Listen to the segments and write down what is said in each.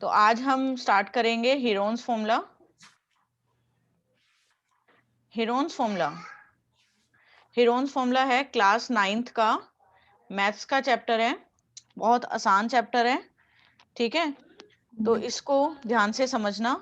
तो आज हम स्टार्ट करेंगे Heron's formula. Heron's formula Heron's formula है क्लास 9th का मैथ्स का चैप्टर है। बहुत आसान चैप्टर है, ठीक है। तो इसको ध्यान से समझना।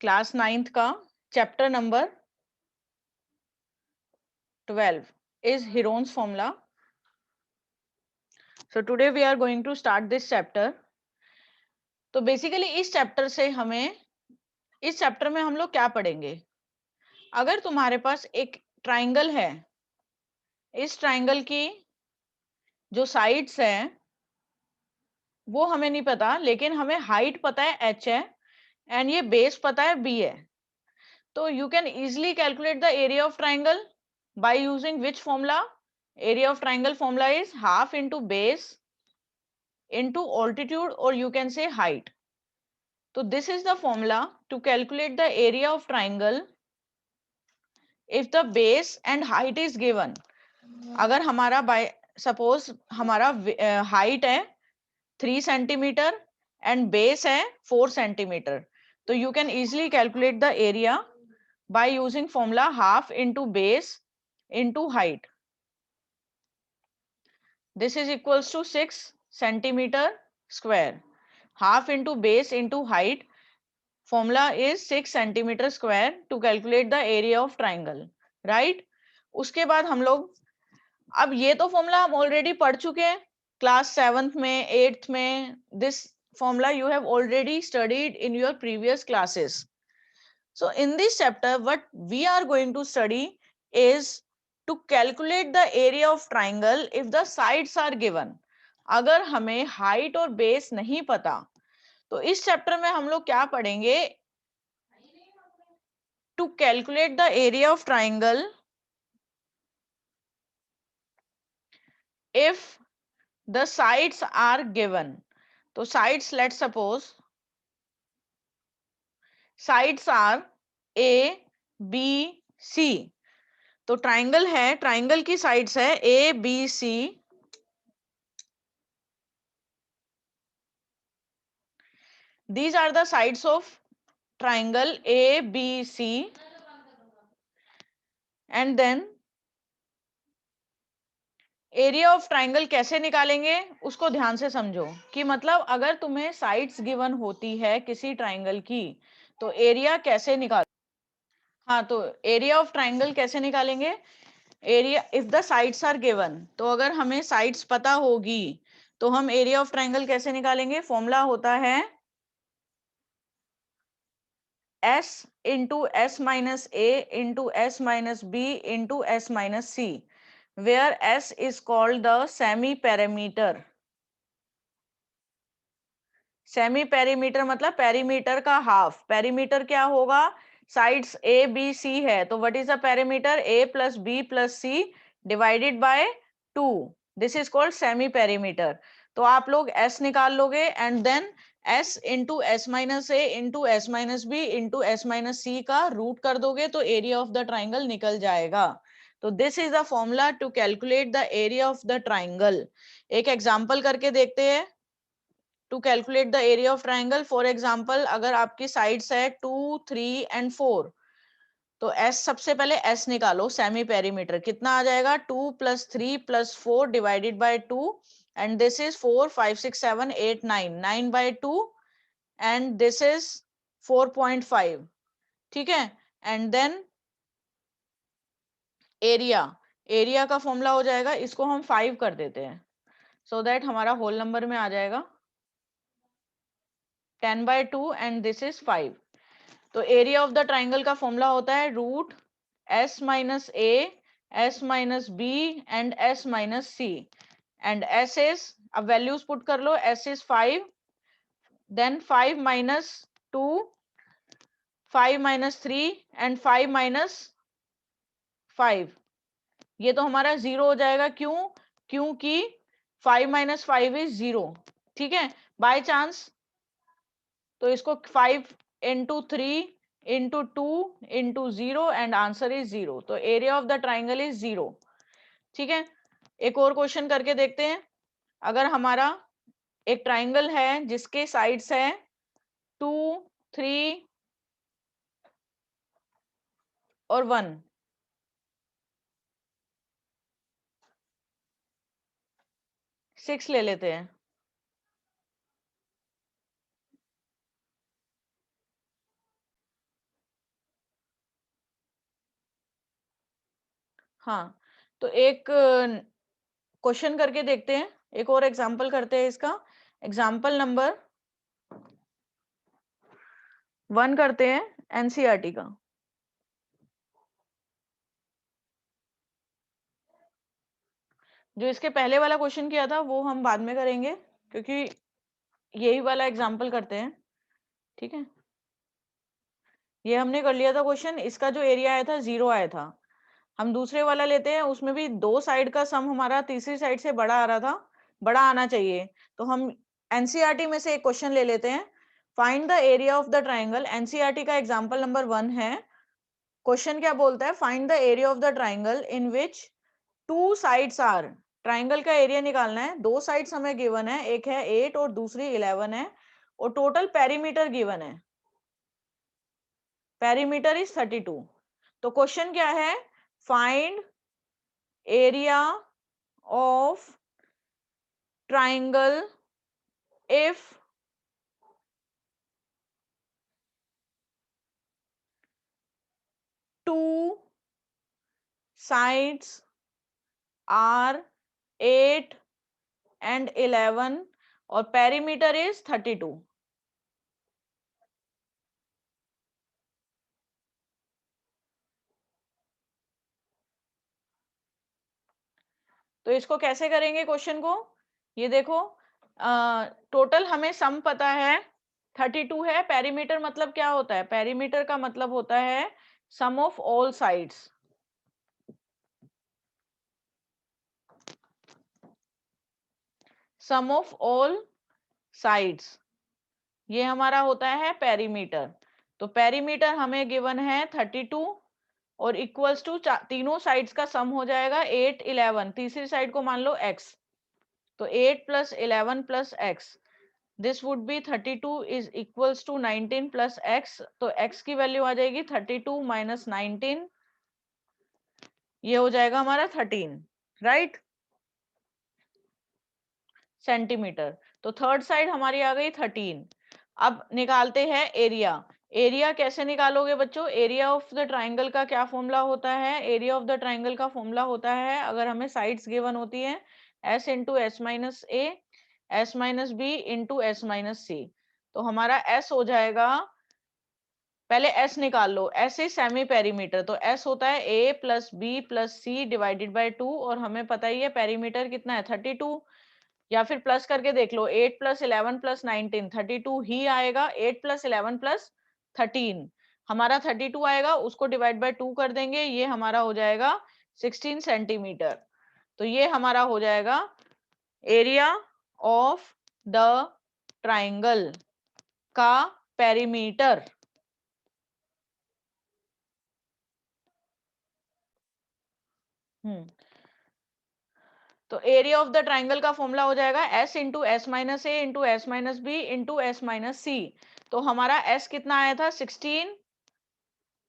क्लास 9th का chapter number 12 is Heron's formula. So today we are going to start this chapter. तो बेसिकली इस चैप्टर में हम लोग क्या पढ़ेंगे। अगर तुम्हारे पास एक ट्राइंगल है, इस ट्राइंगल की जो साइड्स हैं वो हमें नहीं पता, लेकिन हमें हाइट पता है h है एंड ये बेस पता है b है। तो you can easily calculate the area of triangle by using which formula. Area of triangle formula is half into base into altitude और यू कैन से हाइट। तो this is the formula to calculate the area of triangle if the base and height is given. अगर हमारा bye suppose हमारा height है 3 centimetre and base है 4 centimetre, तो you can easily calculate the area by using formula half into base into height. This is equals to 6 centimetre square. Half into base into height formula is 6 centimetre square to calculate the area of triangle, right. उसके बाद हम लोग, अब ये तो formula हम already पढ़ चुके हैं क्लास 7th में 8th में। This formula you have already studied in your previous classes. So in this chapter what we are going to study is to calculate the area of triangle if the sides are given. अगर हमें height और base नहीं पता तो इस chapter में हम लोग क्या पढ़ेंगे, to calculate the area of triangle if the sides are given. तो sides, let's suppose sides are a b c। तो ट्राइंगल है, ट्राइंगल की साइड्स है A B C. These are the sides of triangle A B C. And then area of triangle कैसे निकालेंगे उसको ध्यान से समझो। कि मतलब अगर तुम्हें साइड्स गिवन होती है किसी ट्राइंगल की तो एरिया कैसे निकाल, हाँ तो एरिया ऑफ ट्राइंगल कैसे निकालेंगे। Area if the sides are given, तो अगर हमें साइड्स पता होगी तो हम एरिया ऑफ ट्राइंगल कैसे निकालेंगे। फॉर्मूला होता है s into s minus a into s minus b into s minus c, where s is called the semi perimeter। Semi perimeter मतलब पेरीमीटर का हाफ। पेरीमीटर क्या होगा, साइड्स ए बी सी है तो what is the perimeter, A plus B plus C divided by 2। This is called semi perimeter. तो आप लोग s निकाल लोगे and then s into S minus A into S minus B into S minus C का root कर दोगे तो area of the triangle निकल जाएगा। तो this is the formula to calculate the area of the triangle. एक example करके देखते हैं to calculate the area of triangle. For example अगर आपकी साइड्स है 2 3 एंड 4, तो s सबसे पहले s निकालो। सेमी पेरीमीटर कितना आ जाएगा, 2 plus 3 plus 4 divided by 2 and this is 4 5 6 7 8 9 9 by 2 and this is 4.5, ठीक है। एंड देन एरिया, एरिया का फॉर्मूला हो जाएगा, इसको हम 5 कर देते हैं सो दैट हमारा होल नंबर में आ जाएगा 10 बाय 2 एंड दिस इज 5। तो एरिया ऑफ द ट्राइंगल का फॉर्मूला होता है root s minus A S minus B and s minus C. And s is, अब वैल्यूज पुट कर लो, s is 5, then 5 minus 2, 5 minus 3 and 5 minus 5। ये तो हमारा 0 हो जाएगा, क्यों, क्योंकि 5 माइनस 5 इज 0, ठीक है। बाय चांस तो इसको 5 into 3 into 2 into 0 and answer is 0। तो area of the triangle is 0, ठीक है। एक और क्वेश्चन करके देखते हैं। अगर हमारा एक ट्राइंगल है जिसके साइड्स है 2, 3 और 1, सिक्स ले लेते हैं। हाँ, तो एक क्वेश्चन करके देखते हैं, एक और एग्जांपल करते हैं इसका। एग्जांपल नंबर 1 करते हैं एनसीईआरटी का। जो इसके पहले वाला क्वेश्चन किया था वो हम बाद में करेंगे, क्योंकि यही वाला एग्जांपल करते हैं। ठीक है, ये हमने कर लिया था क्वेश्चन, इसका जो एरिया आया था 0 आया था। हम दूसरे वाला लेते हैं, उसमें भी दो साइड का सम हमारा तीसरी साइड से बड़ा आ रहा था, बड़ा आना चाहिए। तो हम एनसीईआरटी में से एक क्वेश्चन ले लेते हैं। Find the area of the triangle. NCERT का एग्जांपल नंबर 1 है। क्वेश्चन क्या बोलता है? Find the area of the triangle in which two sides are. Triangle का एरिया निकालना है, दो साइड्स हमें गिवन है, एक है 8 और दूसरी 11 है, और टोटल पेरीमीटर गिवन है, पेरीमीटर इज 32। तो क्वेश्चन क्या है? Find area of triangle if two sides are 8 and 11 और पेरीमीटर इज 32। तो इसको कैसे करेंगे क्वेश्चन को? ये देखो, टोटल हमें सम पता है 32 है। पेरीमीटर मतलब क्या होता है? पेरीमीटर का मतलब होता है sum of all sides. Sum of all sides, ये हमारा होता है पेरीमीटर। तो पेरीमीटर हमें गिवन है 32 और इक्वल्स टू तीनों साइड्स का सम हो जाएगा 8, 11। तीसरी साइड को मान लो x, तो 8 plus 11 plus x, this would be 32 is equals to 19 plus x। तो x की वैल्यू आ जाएगी 32 माइनस 19, ये हो जाएगा हमारा 13, राइट, सेंटीमीटर। तो थर्ड साइड हमारी आ गई 13। अब निकालते हैं एरिया। एरिया कैसे निकालोगे बच्चों? एरिया ऑफ द ट्राइंगल का क्या फॉर्मूला होता है? एरिया ऑफ द ट्राइंगल का फॉर्मूला होता है, अगर हमें साइड्स गिवन होती है, s into S minus A, S minus B into S minus C. तो हमारा s हो जाएगा, पहले s निकाल लो, s इज सेमी पेरीमीटर, तो s होता है a plus B plus C divided by 2, और हमें पता ही है पेरीमीटर कितना है 32। या फिर प्लस करके देख लो, 8 प्लस 11 प्लस 19, 32 ही आएगा। 8 प्लस 11 प्लस 13 हमारा 32 आएगा, उसको डिवाइड बाय 2 कर देंगे, ये हमारा हो जाएगा 16 सेंटीमीटर। तो ये हमारा हो जाएगा एरिया ऑफ द ट्राइंगल का पेरीमीटर। तो एरिया ऑफ द ट्राइंगल का फॉर्मूला हो जाएगा s into S minus A into S minus B into S minus C. तो हमारा s कितना आया था 16,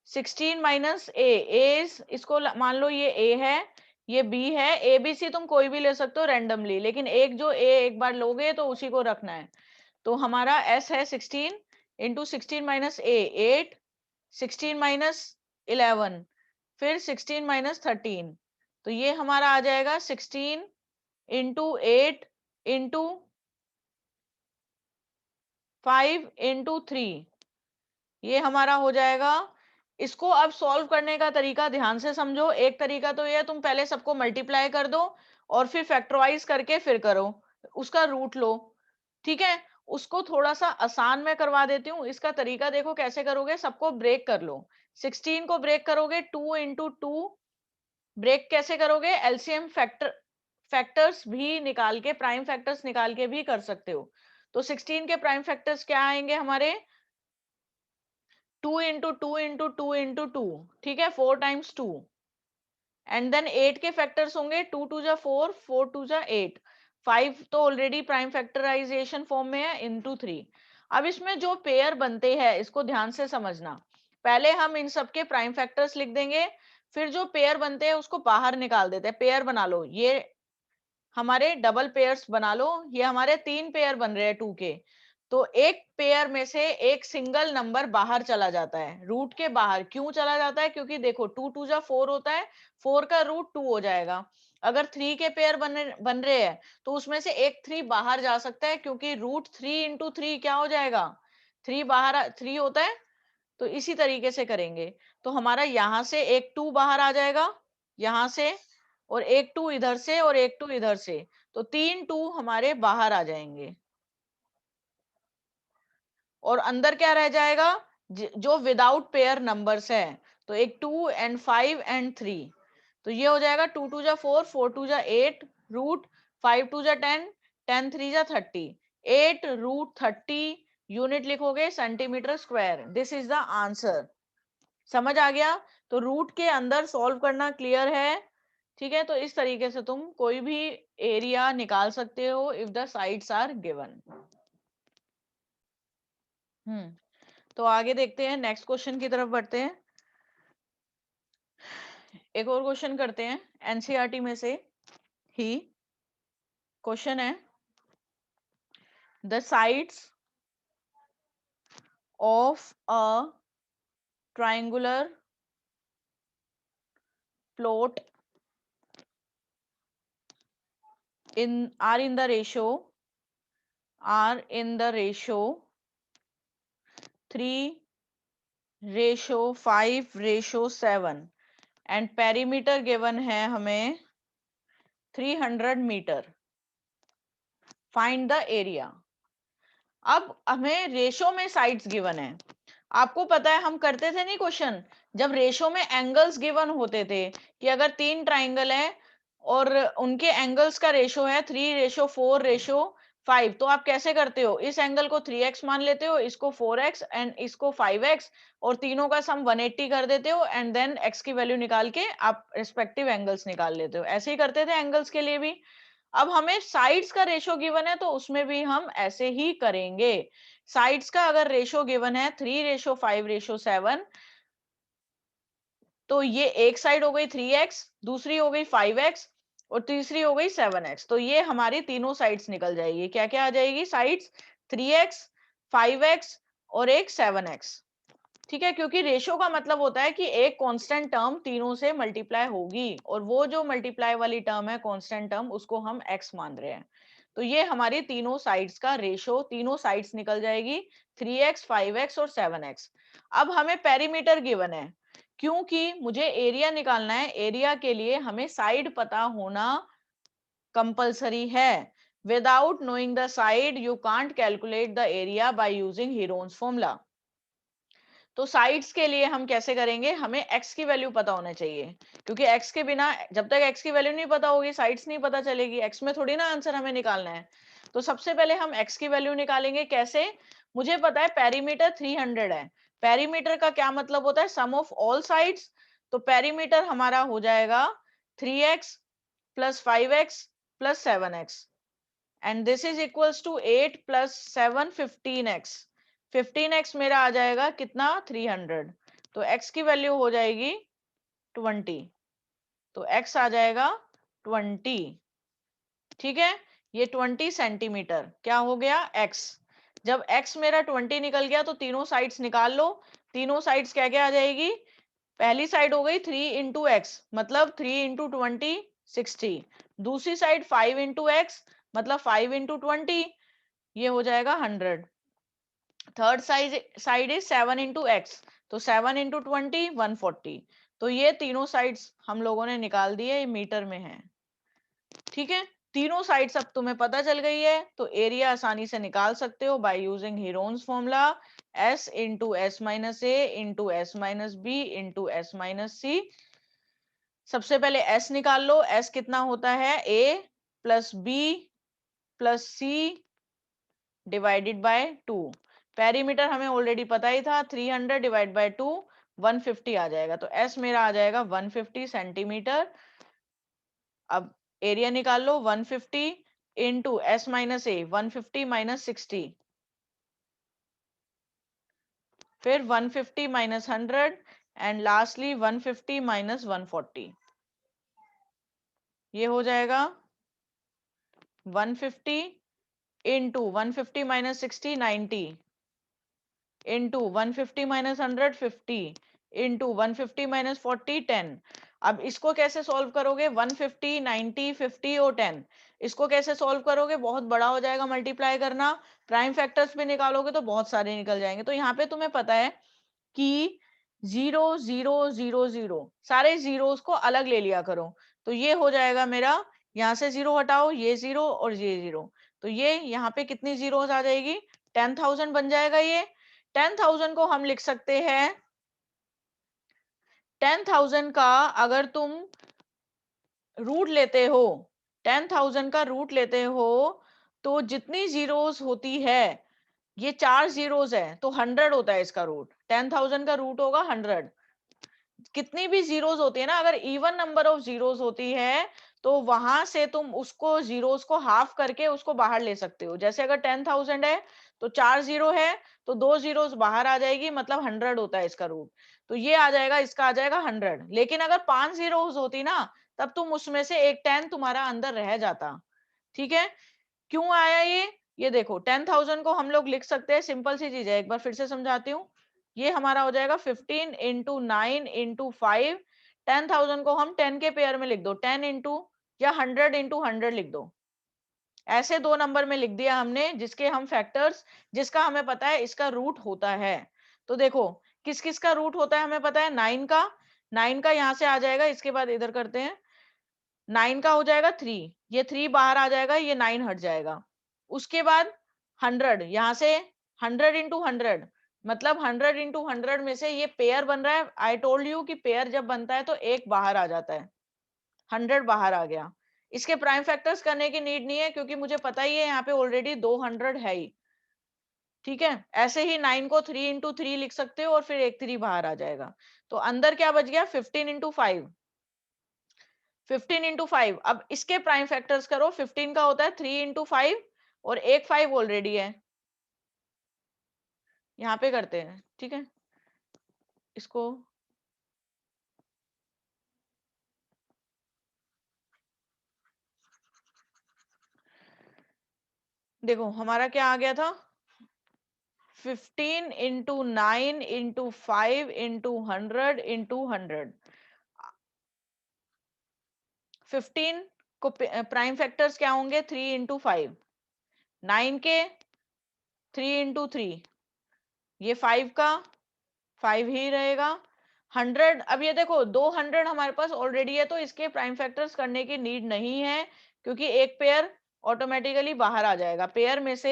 16 माइनस ए, इसको मान लो ये a है, ये b है। ए बी सी तुम कोई भी ले सकते हो रैंडमली, लेकिन एक जो a एक बार लोगे तो उसी को रखना है। तो हमारा s है 16 इंटू 16 माइनस ए 8, 16 माइनस 11, फिर 16 माइनस 13, तो ये हमारा आ जाएगा 16 इंटू 8 इंटू 5 इंटू 3, ये हमारा हो जाएगा। इसको अब सॉल्व करने का तरीका ध्यान से समझो। एक तरीका तो ये, तुम पहले सबको मल्टीप्लाई कर दो और फिर फैक्टराइज करके फिर करो, उसका रूट लो। ठीक है, उसको थोड़ा सा आसान मैं करवा देती हूँ। इसका तरीका देखो कैसे करोगे, सबको ब्रेक कर लो। 16 को ब्रेक करोगे 2 इंटू 2, ब्रेक कैसे करोगे? एलसीएम फैक्टर्स भी निकाल के, प्राइम फैक्टर्स निकाल के भी कर सकते हो। तो 16 के प्राइम फैक्टर्स क्या आएंगे हमारे? 2 इंटू 2 इंटू 2 इंटू 2, ठीक है, 4 टाइम्स 2, एंड देन 8 के फैक्टर्स होंगे 2 टू जा 4, 4 टू जा 8, 5 तो ऑलरेडी प्राइम फैक्टराइजेशन फॉर्म में है, इनटू 3। अब इसमें जो पेयर बनते हैं इसको ध्यान से समझना। पहले हम इन सबके प्राइम फैक्टर्स लिख देंगे, फिर जो पेयर बनते हैं उसको बाहर निकाल देते हैं। पेयर बना लो, ये हमारे डबल पेयर्स बना लो, ये हमारे 3 पेयर बन रहे हैं 2 के। तो एक पेयर में से एक सिंगल नंबर बाहर चला जाता है, रूट के बाहर। क्यों चला जाता है? क्योंकि देखो 2 टू जा 4 होता है, 4 का रूट 2 हो जाएगा। अगर 3 के पेयर बन रहे हैं तो उसमें से एक 3 बाहर जा सकता है, क्योंकि रूट 3 इंटू 3 क्या हो जाएगा? 3 बाहर 3 होता है। तो इसी तरीके से करेंगे। तो हमारा यहां से एक 2 बाहर आ जाएगा, यहां से, और एक 2 इधर से, और एक 2 इधर से। तो 3 2 हमारे बाहर आ जाएंगे, और अंदर क्या रह जाएगा? जो विदाउट पेयर नंबर्स है। तो एक 2 एंड 5 एंड 3। तो ये हो जाएगा 2 टू जा 4, 4 टू जा 8, रूट 5 टू जा 10, 10 3 जा 30, 8 रूट 30 यूनिट लिखोगे centimetre square. This is the answer. समझ आ गया? तो रूट के अंदर सॉल्व करना क्लियर है? ठीक है, तो इस तरीके से तुम कोई भी एरिया निकाल सकते हो if the sides are given. तो आगे देखते हैं, नेक्स्ट क्वेश्चन की तरफ बढ़ते हैं। एक और क्वेश्चन करते हैं एनसीईआरटी में से ही। क्वेश्चन है, the sides of a triangular plot are in the ratio 3:5:7 and perimeter given है हमें 300 मीटर। Find the area. अब हमें रेशो में साइड्स गिवन है। आपको पता है हम करते थे नहीं क्वेश्चन, जब रेशो में एंगल्स गिवन होते थे, कि अगर 3 ट्राइंगल है और उनके एंगल्स का रेशो है 3:4:5, तो आप कैसे करते हो? इस एंगल को 3x मान लेते हो, इसको 4x एंड इसको 5x, और तीनों का सम 180 कर देते हो, एंड देन x की वैल्यू निकाल के आप रिस्पेक्टिव एंगल्स निकाल लेते हो। ऐसे ही करते थे एंगल्स के लिए भी। अब हमें साइड्स का रेशो गिवन है, तो उसमें भी हम ऐसे ही करेंगे। साइड्स का अगर रेशो गिवन है 3:5:7, तो ये एक साइड हो गई 3x, दूसरी हो गई 5x, और तीसरी हो गई 7x। तो ये हमारी तीनों साइड्स निकल जाएगी। क्या क्या आ जाएगी साइड्स? 3x, 5x और एक 7x। ठीक है, क्योंकि रेशो का मतलब होता है कि एक कांस्टेंट टर्म तीनों से मल्टीप्लाई होगी, और वो जो मल्टीप्लाई वाली टर्म है कांस्टेंट टर्म, उसको हम x मान रहे हैं। तो ये हमारी तीनों साइड्स का रेशो, तीनों साइड्स निकल जाएगी 3x, 5x और 7x। अब हमें पेरीमीटर गिवन है, क्योंकि मुझे एरिया निकालना है। एरिया के लिए हमें साइड पता होना कंपलसरी है। Without knowing the side you can't calculate the area by using Heron's formula. तो साइड्स के लिए हम कैसे करेंगे? हमें x की वैल्यू पता होना चाहिए, क्योंकि x के बिना, जब तक x की वैल्यू नहीं पता होगी साइड्स नहीं पता चलेगी। x में थोड़ी ना आंसर हमें निकालना है। तो सबसे पहले हम x की वैल्यू निकालेंगे। कैसे? मुझे पता है पेरीमीटर 300 है। पेरीमीटर का क्या मतलब होता है? Sum of all sides. तो पेरीमीटर हमारा हो जाएगा 3x plus 5x plus 7x, and this is equals to 8 plus 7 15x। 15x मेरा आ जाएगा कितना? 300। तो x की वैल्यू हो जाएगी 20। तो x आ जाएगा 20। ठीक है, ये 20 सेंटीमीटर क्या हो गया? x। जब x मेरा 20 निकल गया तो तीनों साइड्स निकाल लो। तीनों साइड्स क्या क्या आ जाएगी? पहली साइड हो गई 3 इंटू एक्स, मतलब 3 इंटू 20 60। दूसरी साइड 5 इंटू एक्स, मतलब 5 इंटू 20, ये हो जाएगा 100। Third side is 7 into x, तो 7 इंटू 20 140। तो ये तीनों साइड्स हम लोगों ने निकाल दिए, ये मीटर में है। ठीक है, तीनों साइड्स अब तुम्हें पता चल गई है, तो एरिया आसानी से निकाल सकते हो by using Heron's formula, s into S minus A into S minus B into S minus C. सबसे पहले s निकाल लो। s कितना होता है? a plus B plus C divided by 2। Perimeter हमें ऑलरेडी पता ही था, 300 डिवाइड बाय 2, 150 आ जाएगा। तो S मेरा आ जाएगा 150 सेंटीमीटर। अब एरिया निकाल लो, 150 इंटू S माइनस ए, 150 माइनस 60, फिर 150 माइनस 100 एंड लास्टली 150 माइनस 140। ये हो जाएगा 150 into 150 minus 60 90 into 150 minus 100 50 into 150 minus 40 10। अब इसको कैसे सॉल्व करोगे? 150 90 50 और 10, इसको कैसे सॉल्व करोगे? बहुत बड़ा हो जाएगा मल्टीप्लाई करना, प्राइम फैक्टर्स भी निकालोगे तो बहुत सारे निकल जाएंगे। तो यहाँ पे तुम्हें पता है कि 0 0 0 0 सारे जीरोस को अलग ले लिया करो। तो ये हो जाएगा मेरा, यहाँ से 0 हटाओ, ये 0 और ये 0, तो ये यहाँ पे कितनी जीरोस आ जाएगी? 10,000 बन जाएगा। ये 10,000 को हम लिख सकते हैं, 10,000 का अगर तुम रूट लेते हो, 10,000 का रूट लेते हो तो जितनी जीरोस होती है, ये 4 जीरोस है तो 100 होता है इसका रूट। 10,000 का रूट होगा 100। कितनी भी जीरोस होती है ना, अगर इवन नंबर ऑफ जीरोस होती है तो वहां से तुम उसको जीरोस को हाफ करके उसको बाहर ले सकते हो। जैसे अगर 10,000 है तो 4 जीरो है तो 2 जीरोस बाहर आ जाएगी, मतलब 100 होता है इसका रूट। तो ये आ जाएगा, इसका आ जाएगा 100। लेकिन अगर 5 जीरोस होती ना, तब तुम उसमें से एक 10 तुम्हारा अंदर रह जाता। ठीक है, क्यों आया ये देखो, 10,000 को हम लोग लिख सकते हैं, सिंपल सी चीज है, एक बार फिर से समझाती हूँ। ये हमारा हो जाएगा 15 इंटू 9 इंटू 5। 10,000 को हम 10 के पेयर में लिख दो, 10 इंटू या 100 इंटू 100 लिख दो। ऐसे दो नंबर में लिख दिया हमने, जिसके हम फैक्टर्स, जिसका हमें पता है इसका रूट होता है। तो देखो किस किस का रूट होता है हमें पता है, 9 का, 9 का यहाँ से आ जाएगा, इसके बाद इधर करते हैं, 9 का हो जाएगा 3, ये 3 बाहर आ जाएगा, ये 9 हट जाएगा। उसके बाद 100, यहां से 100 इंटू 100, मतलब 100 इंटू 100 में से ये पेयर बन रहा है। आई टोल्ड यू कि पेयर जब बनता है तो एक बाहर आ जाता है, 100 बाहर आ गया। इसके प्राइम फैक्टर्स करने की नीड नहीं है, क्योंकि मुझे पता ही है यहाँ पे ऑलरेडी 200 है ही। ठीक है, ऐसे ही 9 को 3 इंटू 3 लिख सकते हो और फिर एक 3 बाहर आ जाएगा। तो अंदर क्या बच गया? 15 इंटू 5, 15 इंटू 5। अब इसके प्राइम फैक्टर्स करो, 15 का होता है 3 इंटू 5 और एक 5 ऑलरेडी है, यहाँ पे करते हैं। ठीक है, इसको देखो, हमारा क्या आ गया था, 15 इंटू 9 इंटू 5 इंटू 100 इंटू 100। 15 को प्राइम फैक्टर्स क्या होंगे? 3 इंटू 5, 9 के 3 इंटू 3, ये 5 का 5 ही रहेगा। 100, अब ये देखो 200 हमारे पास ऑलरेडी है, तो इसके प्राइम फैक्टर्स करने की नीड नहीं है, क्योंकि एक पेयर ऑटोमेटिकली बाहर आ जाएगा, पेयर में से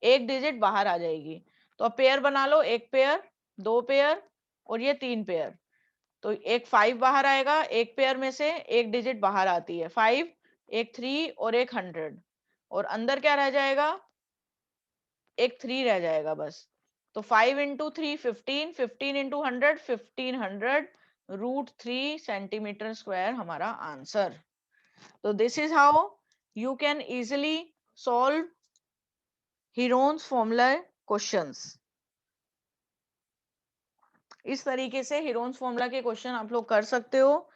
एक डिजिट बाहर आ जाएगी। तो अब पेयर बना लो, एक पेयर, दो पेयर और ये 3 पेयर। तो एक 5 बाहर आएगा, एक पेयर में से एक डिजिट बाहर आती है, 5, एक 3 और एक 100, और अंदर क्या रह जाएगा? एक 3 रह जाएगा बस। तो 5 इंटू 3 15, 15 इंटू 100 1500 √3 सेंटीमीटर स्क्वायर हमारा आंसर। तो this is how you can easily solve Heron's formula questions. इस तरीके से हीरोन्स फॉर्मूला के क्वेश्चन आप लोग कर सकते हो।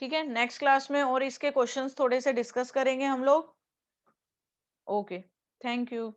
ठीक है, नेक्स्ट क्लास में और इसके क्वेश्चंस थोड़े से डिस्कस करेंगे हम लोग। Okay, thank you.